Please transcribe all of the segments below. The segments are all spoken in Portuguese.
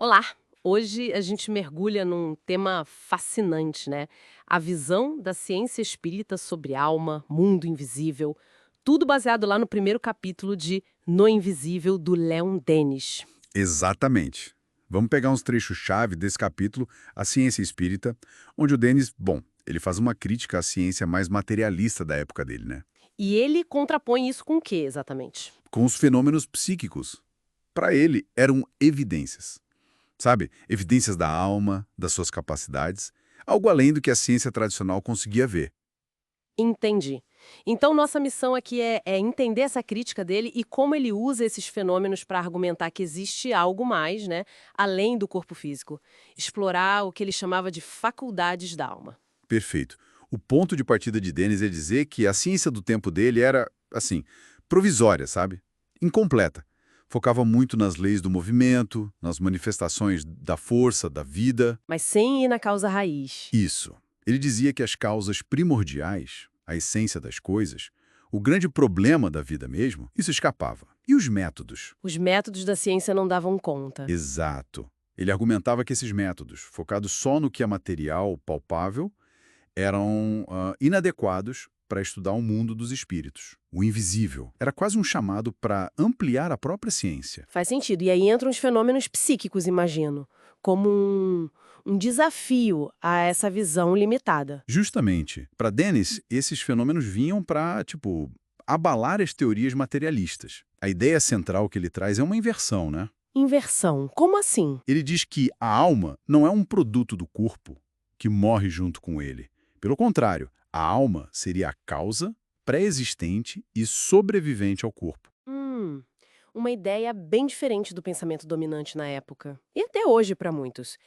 Olá! Hoje a gente mergulha num tema fascinante, né? A visão da ciência espírita sobre alma, mundo invisível, tudo baseado lá no primeiro capítulo de No Invisível, do Leon Denis. Exatamente. Vamos pegar uns trechos-chave desse capítulo, A Ciência Espírita, onde o Denis, bom, ele faz uma crítica à ciência mais materialista da época dele, né? E ele contrapõe isso com o que exatamente? Com os fenômenos psíquicos. Para ele, eram evidências. Sabe? Evidências da alma, das suas capacidades, algo além do que a ciência tradicional conseguia ver. Entendi. Então, nossa missão aqui é entender essa crítica dele e como ele usa esses fenômenos para argumentar que existe algo mais, né, além do corpo físico. Explorar o que ele chamava de faculdades da alma. Perfeito. O ponto de partida de Denis é dizer que a ciência do tempo dele era, assim, provisória, sabe? Incompleta. Focava muito nas leis do movimento, nas manifestações da força, da vida. Mas sem ir na causa raiz. Isso. Ele dizia que as causas primordiais, a essência das coisas, o grande problema da vida mesmo, isso escapava. E os métodos? Os métodos da ciência não davam conta. Exato. Ele argumentava que esses métodos, focados só no que é material, palpável, eram inadequados para estudar o mundo dos espíritos, o invisível. Era quase um chamado para ampliar a própria ciência. Faz sentido. E aí entram os fenômenos psíquicos, imagino, como um desafio a essa visão limitada. Justamente, para Dennis, esses fenômenos vinham para, tipo, abalar as teorias materialistas. A ideia central que ele traz é uma inversão, né? Inversão. Como assim? Ele diz que a alma não é um produto do corpo que morre junto com ele. Pelo contrário, a alma seria a causa pré-existente e sobrevivente ao corpo. Hum, uma ideia bem diferente do pensamento dominante na época. E até hoje para muitos.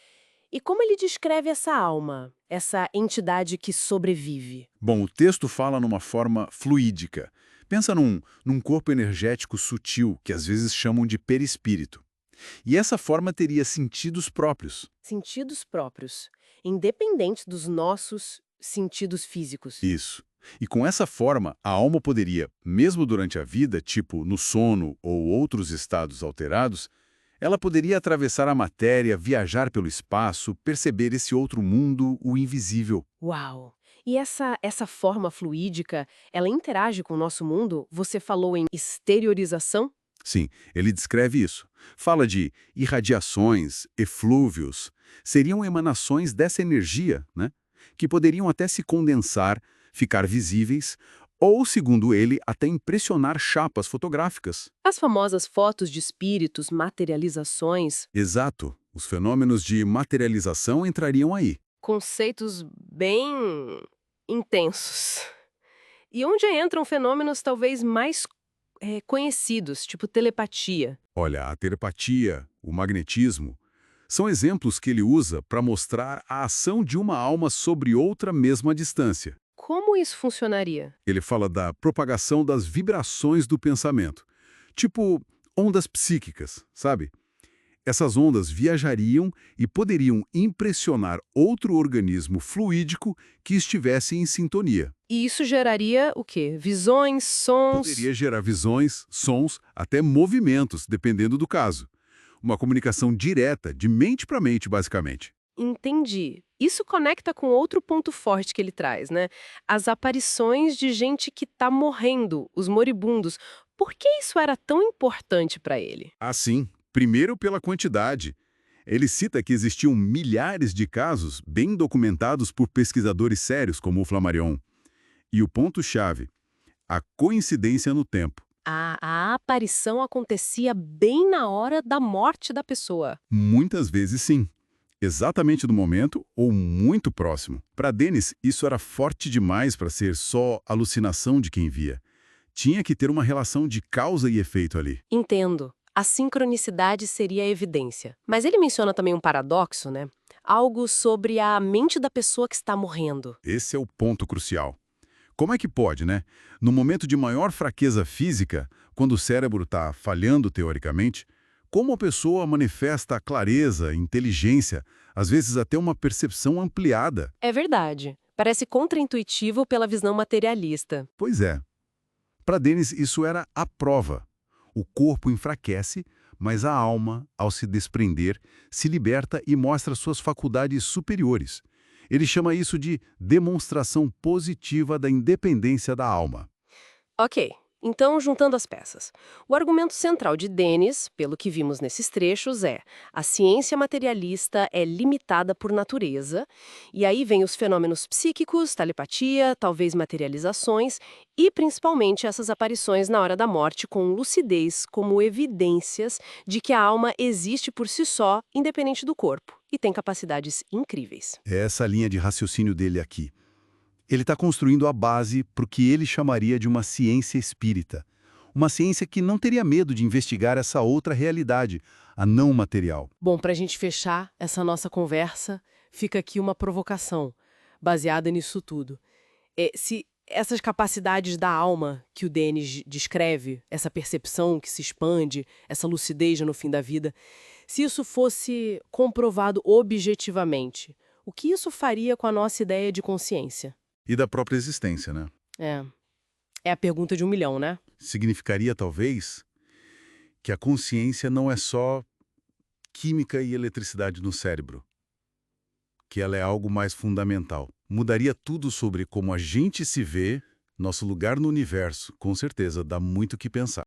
E como ele descreve essa alma, essa entidade que sobrevive? Bom, o texto fala numa forma fluídica. Pensa num corpo energético sutil, que às vezes chamam de perispírito. E essa forma teria sentidos próprios. Sentidos próprios, independentes dos nossos sentidos físicos. Isso. E com essa forma, a alma poderia, mesmo durante a vida, tipo no sono ou outros estados alterados, ela poderia atravessar a matéria, viajar pelo espaço, perceber esse outro mundo, o invisível. Uau! E essa forma fluídica, ela interage com o nosso mundo? Você falou em exteriorização? Sim, ele descreve isso. Fala de irradiações, eflúvios, seriam emanações dessa energia, né? Que poderiam até se condensar, ficar visíveis, ou, segundo ele, até impressionar chapas fotográficas. As famosas fotos de espíritos, materializações, Exato, os fenômenos de materialização entrariam aí. conceitos bem intensos. E onde entram fenômenos talvez mais conhecidos, tipo telepatia. Olha, a telepatia, o magnetismo, são exemplos que ele usa para mostrar a ação de uma alma sobre outra mesma distância. Como isso funcionaria? Ele fala da propagação das vibrações do pensamento, tipo ondas psíquicas, sabe? Essas ondas viajariam e poderiam impressionar outro organismo fluídico que estivesse em sintonia. E isso geraria o quê? Visões, sons? Poderia gerar visões, sons, até movimentos, dependendo do caso. Uma comunicação direta, de mente para mente, basicamente. Entendi. Isso conecta com outro ponto forte que ele traz, né? As aparições de gente que tá morrendo, os moribundos. Por que isso era tão importante para ele? Assim, primeiro pela quantidade. Ele cita que existiam milhares de casos bem documentados por pesquisadores sérios como o Flammarion. E o ponto-chave, a coincidência no tempo. A aparição acontecia bem na hora da morte da pessoa. Muitas vezes sim. Exatamente no momento ou muito próximo. Para Dennis, isso era forte demais para ser só alucinação de quem via. Tinha que ter uma relação de causa e efeito ali. Entendo. A sincronicidade seria a evidência. Mas ele menciona também um paradoxo, né? Algo sobre a mente da pessoa que está morrendo. Esse é o ponto crucial. Como é que pode, né? No momento de maior fraqueza física, quando o cérebro está falhando teoricamente, como a pessoa manifesta clareza, inteligência, às vezes até uma percepção ampliada? É verdade. Parece contraintuitivo pela visão materialista. Pois é. Para Denis, isso era a prova. O corpo enfraquece, Mas a alma, ao se desprender, se liberta e mostra suas faculdades superiores. Ele chama isso de demonstração positiva da independência da alma. Ok, então juntando as peças. O argumento central de Denis, pelo que vimos nesses trechos, é: a ciência materialista é limitada por natureza, e aí vem os fenômenos psíquicos, telepatia, talvez materializações, e principalmente essas aparições na hora da morte com lucidez como evidências de que a alma existe por si só, independente do corpo, e tem capacidades incríveis. É essa a linha de raciocínio dele aqui. Ele está construindo a base para o que ele chamaria de uma ciência espírita. Uma ciência que não teria medo de investigar essa outra realidade, a não material. Bom, para a gente fechar essa nossa conversa, fica aqui uma provocação, baseada nisso tudo. Se essas capacidades da alma que o Denis descreve, essa percepção que se expande, essa lucidez no fim da vida, se isso fosse comprovado objetivamente, o que isso faria com a nossa ideia de consciência? E da própria existência, né? É, é a pergunta de 1 milhão, né? Significaria, talvez, que a consciência não é só química e eletricidade no cérebro, que ela é algo mais fundamental. Mudaria tudo sobre como a gente se vê, nosso lugar no universo. Com certeza, dá muito o que pensar.